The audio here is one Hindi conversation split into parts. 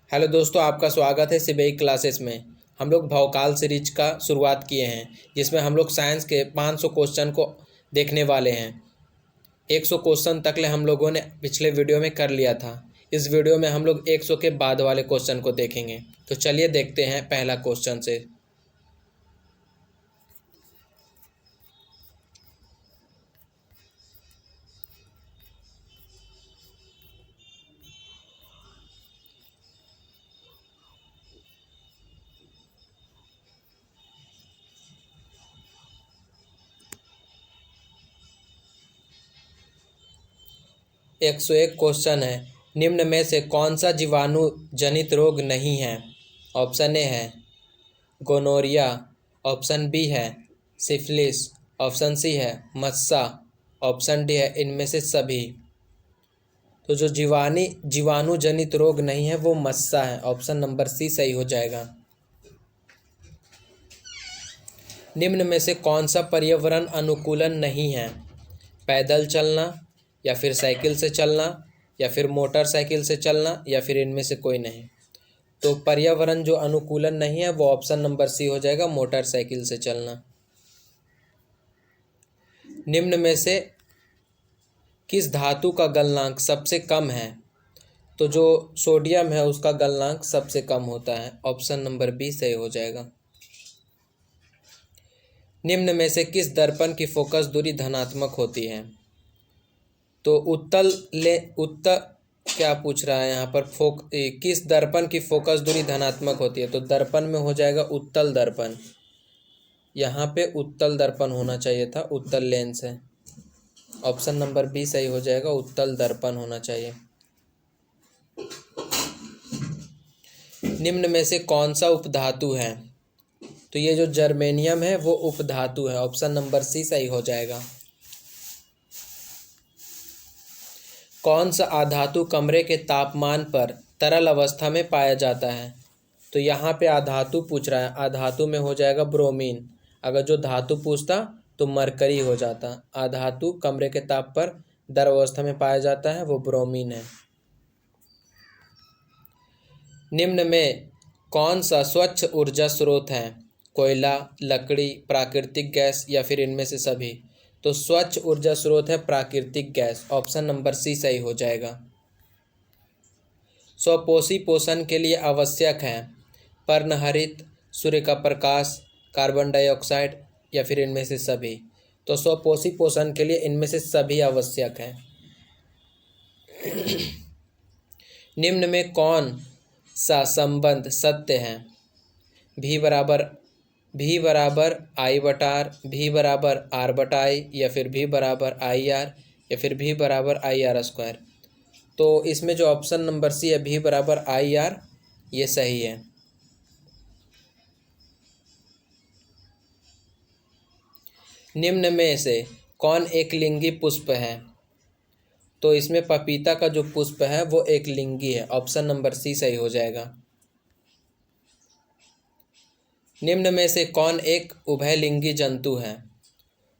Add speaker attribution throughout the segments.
Speaker 1: हेलो दोस्तों, आपका स्वागत है सीबीआई क्लासेस में। हम लोग भवकाल सीरीज का शुरुआत किए हैं, जिसमें हम लोग साइंस के 500 क्वेश्चन को देखने वाले हैं। 100 क्वेश्चन तक ले हम लोगों ने पिछले वीडियो में कर लिया था। इस वीडियो में हम लोग 100 के बाद वाले क्वेश्चन को देखेंगे। तो चलिए देखते हैं पहला क्वेश्चन से। 101 क्वेश्चन है। निम्न में से कौन सा जीवाणु जनित रोग नहीं है? ऑप्शन ए है गोनोरिया, ऑप्शन बी है सिफिलिस, ऑप्शन सी है मस्सा, ऑप्शन डी है इनमें से सभी। तो जो जीवाणु जनित रोग नहीं है वो मस्सा है। ऑप्शन नंबर सी सही हो जाएगा। निम्न में से कौन सा पर्यावरण अनुकूलन नहीं है? पैदल चलना, या फिर साइकिल से चलना, या फिर मोटरसाइकिल से चलना, या फिर इनमें से कोई नहीं। तो पर्यावरण जो अनुकूलन नहीं है वो ऑप्शन नंबर सी हो जाएगा, मोटरसाइकिल से चलना। निम्न में से किस धातु का गलनांक सबसे कम है? तो जो सोडियम है उसका गलनांक सबसे कम होता है। ऑप्शन नंबर बी सही हो जाएगा। निम्न में से किस दर्पण की फोकस दूरी धनात्मक होती है? तो उत्तर क्या पूछ रहा है यहाँ पर? किस दर्पण की फोकस दूरी धनात्मक होती है? तो दर्पण में हो जाएगा उत्तल दर्पण। यहाँ पे उत्तल दर्पण होना चाहिए था, उत्तल लेंस है। ऑप्शन नंबर बी सही हो जाएगा, उत्तल दर्पण होना चाहिए। निम्न में से कौन सा उपधातु है? तो ये जो जर्मेनियम है वो उपधातु है। ऑप्शन नंबर सी सही हो जाएगा। कौन सा अधातु कमरे के तापमान पर तरल अवस्था में पाया जाता है? तो यहाँ पे अधातु पूछ रहा है। अधातु में हो जाएगा ब्रोमीन। अगर जो धातु पूछता तो मरकरी हो जाता। अधातु कमरे के ताप पर द्रव अवस्था में पाया जाता है, वो ब्रोमीन है। निम्न में कौन सा स्वच्छ ऊर्जा स्रोत है? कोयला, लकड़ी, प्राकृतिक गैस, या फिर इनमें से सभी। तो स्वच्छ ऊर्जा स्रोत है प्राकृतिक गैस। ऑप्शन नंबर सी सही हो जाएगा। स्वपोषी पोषण के लिए आवश्यक है पर्णहरित, सूर्य का प्रकाश, कार्बन डाइऑक्साइड, या फिर इनमें से सभी। तो स्वपोषी पोषण के लिए इनमें से सभी आवश्यक है। निम्न में कौन सा संबंध सत्य है? भी बराबर आई बटार, भी बराबर आर बटाई, या फिर भी बराबर आई आर, या फिर भी बराबर आई आर स्क्वायर। तो इसमें जो ऑप्शन नंबर सी है, भी बराबर आई आर, ये सही है। निम्न में से कौन एक लिंगी पुष्प है? तो इसमें पपीता का जो पुष्प है वो एक लिंगी है। ऑप्शन नंबर सी सही हो जाएगा। निम्न में से कौन एक उभयलिंगी जंतु है?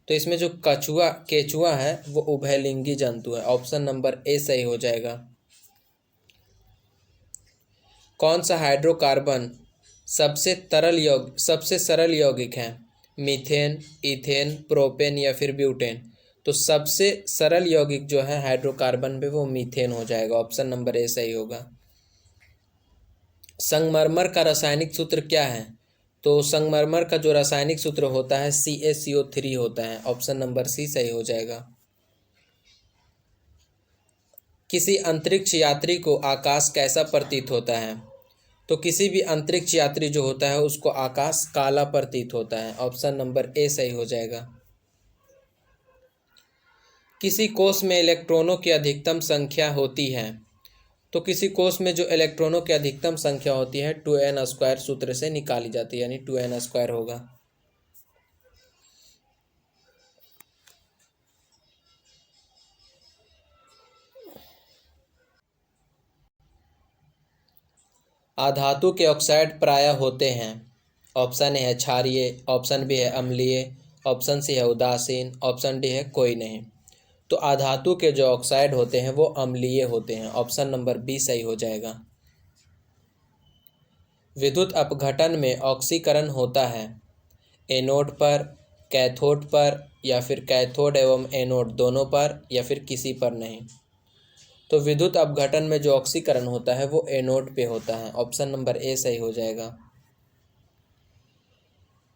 Speaker 1: तो इसमें जो केचुआ है वो उभयलिंगी जंतु है। ऑप्शन नंबर ए सही हो जाएगा। कौन सा हाइड्रोकार्बन सबसे सरल यौगिक है? मीथेन, इथेन, प्रोपेन, या फिर ब्यूटेन। तो सबसे सरल यौगिक जो है हाइड्रोकार्बन पे वो मीथेन हो जाएगा। ऑप्शन नंबर ए सही होगा। संगमरमर का रासायनिक सूत्र क्या है? तो संगमरमर का जो रासायनिक सूत्र होता है CaCO3 होता है। ऑप्शन नंबर सी सही हो जाएगा। किसी अंतरिक्ष यात्री को आकाश कैसा प्रतीत होता है? तो किसी भी अंतरिक्ष यात्री जो होता है उसको आकाश काला प्रतीत होता है। ऑप्शन नंबर ए सही हो जाएगा। किसी कोश में इलेक्ट्रॉनों की अधिकतम संख्या होती है? तो किसी कोश में जो इलेक्ट्रॉनों की अधिकतम संख्या होती है 2n² सूत्र से निकाली जाती है, यानी 2n² होगा। अधातु के ऑक्साइड प्रायः होते हैं। ऑप्शन ए है क्षारीय, ऑप्शन बी है अम्लीय, ऑप्शन सी है उदासीन, ऑप्शन डी है कोई नहीं। तो अधातु के जो ऑक्साइड होते हैं वो अम्लीय होते हैं। ऑप्शन नंबर बी सही हो जाएगा। विद्युत अपघटन में ऑक्सीकरण होता है एनोड पर, कैथोड पर, या फिर कैथोड एवं एनोड दोनों पर, या फिर किसी पर नहीं। तो विद्युत अपघटन में जो ऑक्सीकरण होता है वो एनोड पे होता है। ऑप्शन नंबर ए सही हो जाएगा।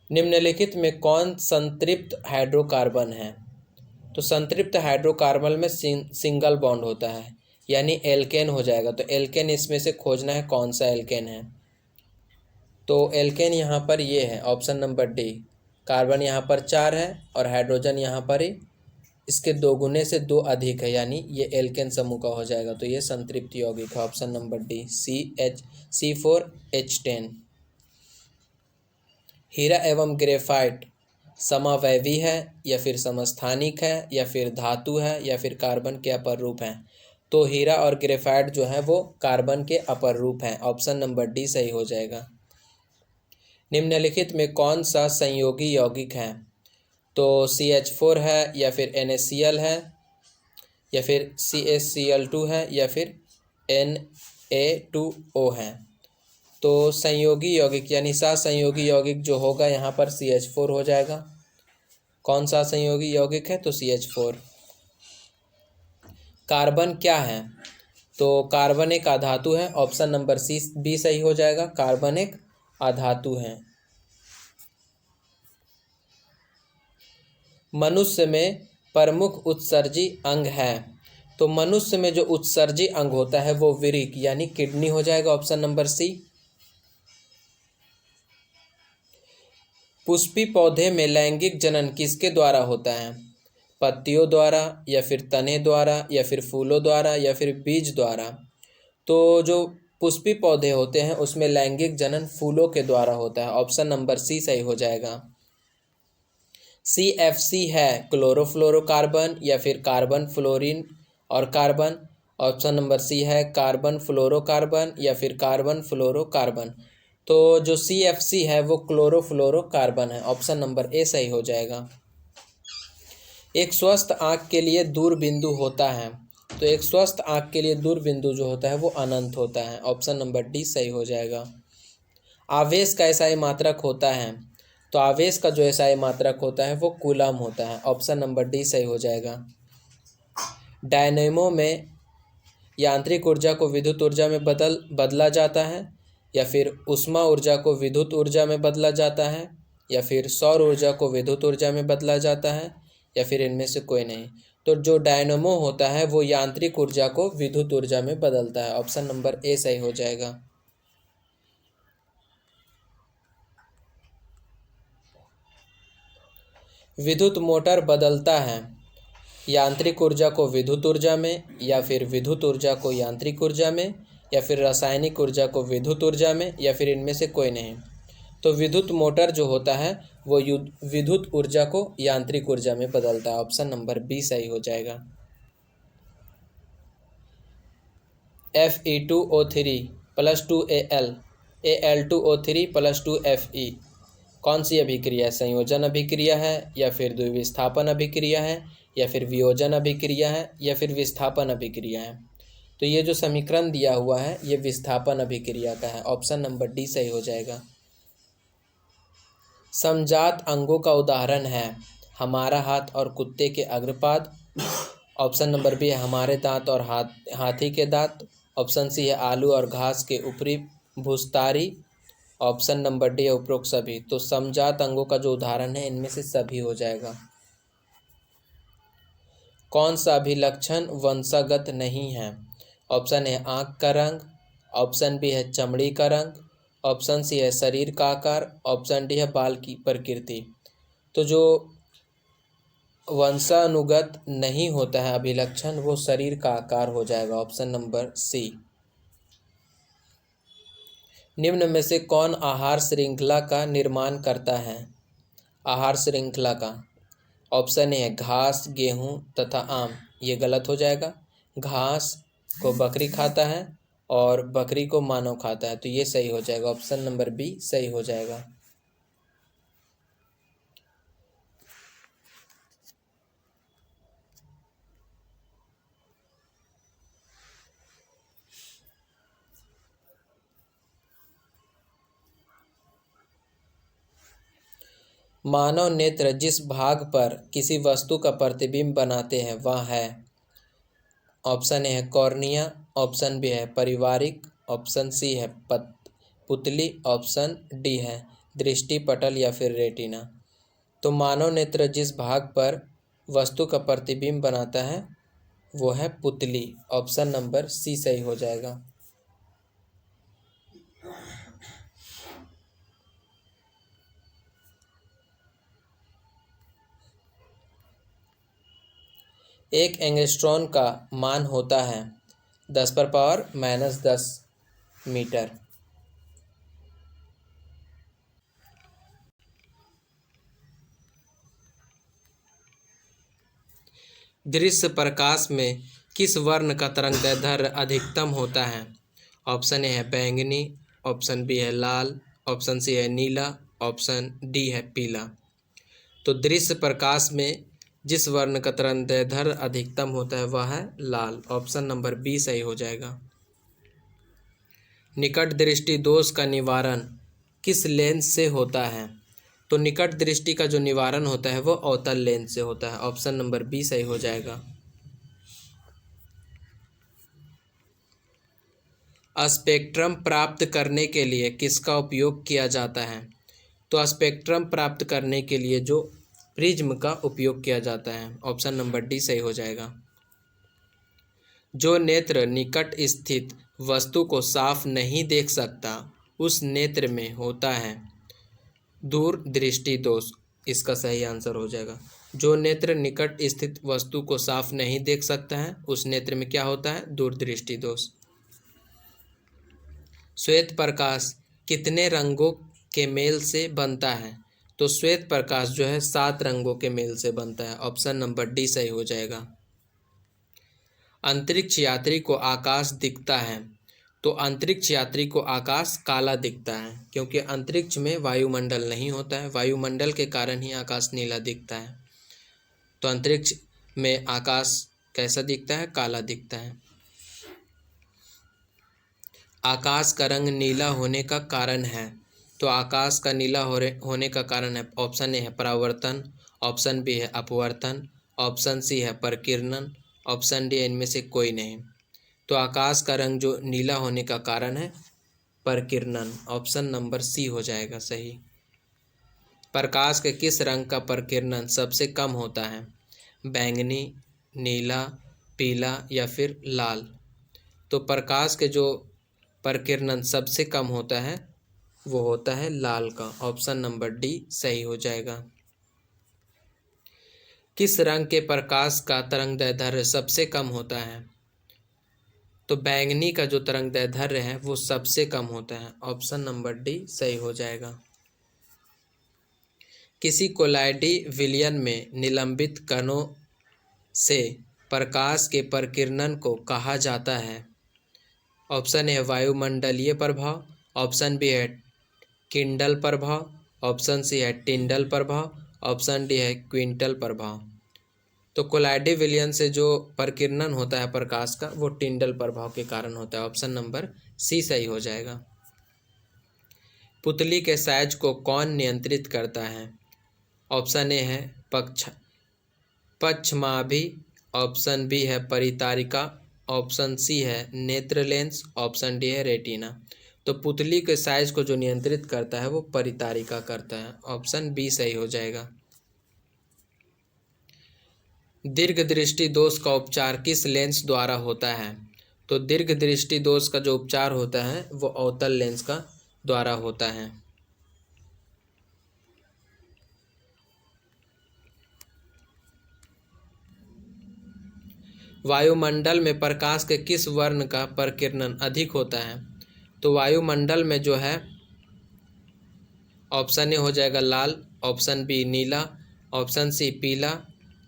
Speaker 1: निम्नलिखित में कौन संतृप्त हाइड्रोकार्बन है? तो संतृप्त हाइड्रोकार्बन में सिंगल बॉन्ड होता है, यानी एल्केन हो जाएगा। तो एल्केन इसमें से खोजना है, कौन सा एल्केन है। तो एल्केन यहाँ पर ये है, ऑप्शन नंबर डी। कार्बन यहाँ पर 4 है और हाइड्रोजन यहाँ पर ही इसके 2 गुने से 2 अधिक है, यानी ये एल्केन समूह का हो जाएगा। तो ये संतृप्त यौगिक है, ऑप्शन नंबर डी C4H10। हीरा एवं ग्रेफाइट समावयवी है या फिर समस्थानिक है या फिर धातु है या फिर कार्बन के अपर रूप हैं? तो हीरा और ग्रेफाइट जो है वो कार्बन के अपर रूप हैं। ऑप्शन नंबर डी सही हो जाएगा। निम्नलिखित में कौन सा संयोगी यौगिक है? तो CH4 है या फिर NaCl है या फिर CaCl2 है या फिर Na2O है? तो संयोगी यौगिक यानी सहसंयोगी यौगिक जो होगा यहाँ पर CH4 हो जाएगा। कौन सा संयोगी यौगिक है? तो CH4। कार्बन क्या है? तो कार्बन एक अधातु है, ऑप्शन नंबर बी सही हो जाएगा। कार्बन एक अधातु है। मनुष्य में प्रमुख उत्सर्जी अंग है? तो मनुष्य में जो उत्सर्जी अंग होता है वो विरिक यानी किडनी हो जाएगा, ऑप्शन नंबर सी। पुष्पी पौधे में लैंगिक जनन किसके द्वारा होता है? पत्तियों द्वारा या फिर तने द्वारा या फिर फूलों द्वारा या फिर बीज द्वारा? तो जो पुष्पी पौधे होते हैं उसमें लैंगिक जनन फूलों के द्वारा होता है, ऑप्शन नंबर सी सही हो जाएगा। CFC है क्लोरोफ्लोरोकार्बन या फिर कार्बन फ्लोरीन और कार्बन? ऑप्शन नंबर सी है कार्बन फ्लोरोकार्बन या फिर कार्बन फ्लोरोकार्बन। तो जो CFC है वो क्लोरोफ्लोरोकार्बन है, ऑप्शन नंबर ए सही हो जाएगा। एक स्वस्थ आँख के लिए दूर बिंदु होता है? तो एक स्वस्थ आँख के लिए दूर बिंदु जो होता है वो अनंत होता है, ऑप्शन नंबर डी सही हो जाएगा। आवेश का एसआई मात्रक होता है? तो आवेश का जो एसआई मात्रक होता है वो कूलम होता है, ऑप्शन नंबर डी सही हो जाएगा। डायनेमो में यांत्रिक ऊर्जा को विद्युत ऊर्जा में बदला जाता है या फिर ऊष्मा ऊर्जा को विद्युत ऊर्जा में बदला जाता है या फिर सौर ऊर्जा को विद्युत ऊर्जा में बदला जाता है या फिर इनमें से कोई नहीं? तो जो डायनेमो होता है वो यांत्रिक ऊर्जा को विद्युत ऊर्जा में बदलता है, ऑप्शन नंबर ए सही हो जाएगा। विद्युत मोटर बदलता है यांत्रिक ऊर्जा को विद्युत ऊर्जा में या फिर विद्युत ऊर्जा को यांत्रिक ऊर्जा में या फिर रासायनिक ऊर्जा को विद्युत ऊर्जा में या फिर इनमें से कोई नहीं? तो विद्युत मोटर जो होता है वो विद्युत ऊर्जा को यांत्रिक ऊर्जा में बदलता है, ऑप्शन नंबर बी सही हो जाएगा। Fe2O3 + 2Al Al2O3 + 2Fe कौन सी अभिक्रिया है? संयोजन अभिक्रिया है या फिर द्विविस्थापन अभिक्रिया है या फिर वियोजन अभिक्रिया है या फिर विस्थापन अभिक्रिया है? तो ये जो समीकरण दिया हुआ है ये विस्थापन अभिक्रिया का है, ऑप्शन नंबर डी सही हो जाएगा। समजात अंगों का उदाहरण है हमारा हाथ और कुत्ते के अग्रपाद, ऑप्शन नंबर बी है हमारे दांत और हाथी के दांत, ऑप्शन सी है आलू और घास के ऊपरी भूस्तारी, ऑप्शन नंबर डी है उपरोक्त सभी। तो समजात अंगों का जो उदाहरण है इनमें से सभी हो जाएगा। कौन सा अभिलक्षण वंशागत नहीं है? ऑप्शन है आँख का रंग, ऑप्शन बी है चमड़ी का रंग, ऑप्शन सी है शरीर का आकार, ऑप्शन डी है बाल की प्रकृति। तो जो वंशानुगत नहीं होता है अभिलक्षण वो शरीर का आकार हो जाएगा, ऑप्शन नंबर सी। निम्न में से कौन आहार श्रृंखला का निर्माण करता है? आहार श्रृंखला का ऑप्शन ए है घास, गेहूँ तथा आम। ये गलत हो जाएगा। घास को बकरी खाता है और बकरी को मानव खाता है, तो ये सही हो जाएगा, ऑप्शन नंबर बी सही हो जाएगा। मानव नेत्र जिस भाग पर किसी वस्तु का प्रतिबिंब बनाते हैं वह है। ऑप्शन ए है कॉर्निया, ऑप्शन बी है परिवारिक, ऑप्शन सी है पुतली, ऑप्शन डी है दृष्टि पटल या फिर रेटिना। तो मानव नेत्र जिस भाग पर वस्तु का प्रतिबिंब बनाता है वो है पुतली। ऑप्शन नंबर सी सही हो जाएगा। एक एंगस्ट्रॉन का मान होता है 10⁻⁻10 मीटर। दृश्य प्रकाश में किस वर्ण का तरंगदैर्ध्य अधिकतम होता है? ऑप्शन ए है बैंगनी, ऑप्शन बी है लाल, ऑप्शन सी है नीला, ऑप्शन डी है पीला। तो दृश्य प्रकाश में जिस वर्ण का तरंगदैर्ध्य अधिकतम होता है वह है लाल। ऑप्शन नंबर बी सही हो जाएगा। निकट दृष्टि दोष का निवारण किस लेंस से होता है? तो निकट दृष्टि का जो निवारण होता है वो अवतल लेंस से होता है। ऑप्शन नंबर बी सही हो जाएगा। स्पेक्ट्रम प्राप्त करने के लिए किसका उपयोग किया जाता है? तो स्पेक्ट्रम प्राप्त करने के लिए जो प्रिज्म का उपयोग किया जाता है। ऑप्शन नंबर डी सही हो जाएगा। जो नेत्र निकट स्थित वस्तु को साफ नहीं देख सकता उस नेत्र में होता है दूर दृष्टि दोष। इसका सही आंसर हो जाएगा। जो नेत्र निकट स्थित वस्तु को साफ नहीं देख सकता है उस नेत्र में क्या होता है? दूर दृष्टि दोष। श्वेत प्रकाश कितने रंगों के मेल से बनता है? तो श्वेत प्रकाश जो है 7 रंगों के मेल से बनता है। ऑप्शन नंबर डी सही हो जाएगा। अंतरिक्ष यात्री को आकाश दिखता है तो अंतरिक्ष यात्री को आकाश काला दिखता है क्योंकि अंतरिक्ष में वायुमंडल नहीं होता है। वायुमंडल के कारण ही आकाश नीला दिखता है। तो अंतरिक्ष में आकाश कैसा दिखता है? काला दिखता है। आकाश का रंग नीला होने का कारण है। तो आकाश का नीला होने का कारण है ऑप्शन ए है परावर्तन, ऑप्शन बी है अपवर्तन, ऑप्शन सी है परिकिरणन, ऑप्शन डी इनमें से कोई नहीं। तो आकाश का रंग जो नीला होने का कारण है परिकिरणन। ऑप्शन नंबर सी हो जाएगा सही। प्रकाश के किस रंग का परिकिरणन सबसे कम होता है? बैंगनी, नीला, पीला या फिर लाल। तो प्रकाश के जो परिकिरणन सबसे कम होता है वो होता है लाल का। ऑप्शन नंबर डी सही हो जाएगा। किस रंग के प्रकाश का तरंगदैर्ध्य सबसे कम होता है? तो बैंगनी का जो तरंगदैर्ध्य है वो सबसे कम होता है। ऑप्शन नंबर डी सही हो जाएगा। किसी कोलाइडी विलयन में निलंबित कणों से प्रकाश के परिकिरणन को कहा जाता है। ऑप्शन ए है वायुमंडलीय प्रभाव, ऑप्शन बी है किंडल प्रभाव, ऑप्शन सी है टिंडल प्रभाव, ऑप्शन डी है क्विंटल प्रभाव। तो कोलाइडी विलयन से जो परिकिरणन होता है प्रकाश का वो टिंडल प्रभाव के कारण होता है। ऑप्शन नंबर सी सही हो जाएगा। पुतली के साइज को कौन नियंत्रित करता है? ऑप्शन ए है पक्षमाभि, ऑप्शन बी है परितारिका, ऑप्शन सी है नेत्र लेंस, ऑप्शन डी है रेटिना। तो पुतली के साइज को जो नियंत्रित करता है वो परितारिका करता है। ऑप्शन बी सही हो जाएगा। दीर्घ दृष्टि दोष का उपचार किस लेंस द्वारा होता है? तो दीर्घ दृष्टि दोष का जो उपचार होता है वो अवतल लेंस का द्वारा होता है। वायुमंडल में प्रकाश के किस वर्ण का परिकिरणन अधिक होता है? तो वायुमंडल में जो है ऑप्शन ए हो जाएगा लाल, ऑप्शन बी नीला, ऑप्शन सी पीला,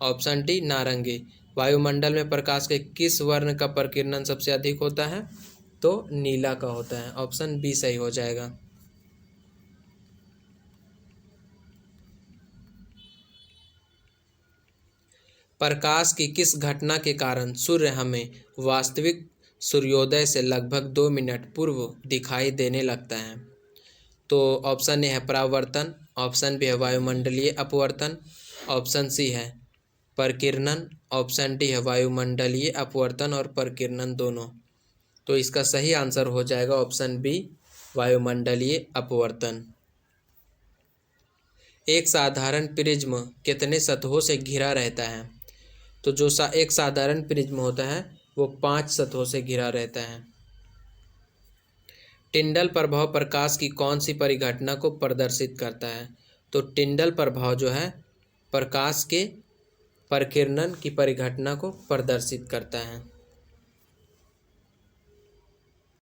Speaker 1: ऑप्शन डी नारंगी। वायुमंडल में प्रकाश के किस वर्ण का परिकिरणन सबसे अधिक होता है? तो नीला का होता है। ऑप्शन बी सही हो जाएगा। प्रकाश की किस घटना के कारण सूर्य हमें वास्तविक सूर्योदय से लगभग 2 मिनट पूर्व दिखाई देने लगता है? तो ऑप्शन ए है परावर्तन, ऑप्शन बी है वायुमंडलीय अपवर्तन, ऑप्शन सी है परकिरणन, ऑप्शन डी है वायुमंडलीय अपवर्तन और परकिरणन दोनों। तो इसका सही आंसर हो जाएगा ऑप्शन बी वायुमंडलीय अपवर्तन। एक साधारण प्रिज्म कितने सतहों से घिरा रहता है? तो जो एक साधारण प्रिज्म होता है वो 5 सतहों से घिरा रहता है। टिंडल प्रभाव प्रकाश की कौन सी परिघटना को प्रदर्शित करता है? तो टिंडल प्रभाव जो है प्रकाश के परकिरणन की परिघटना को प्रदर्शित करता है।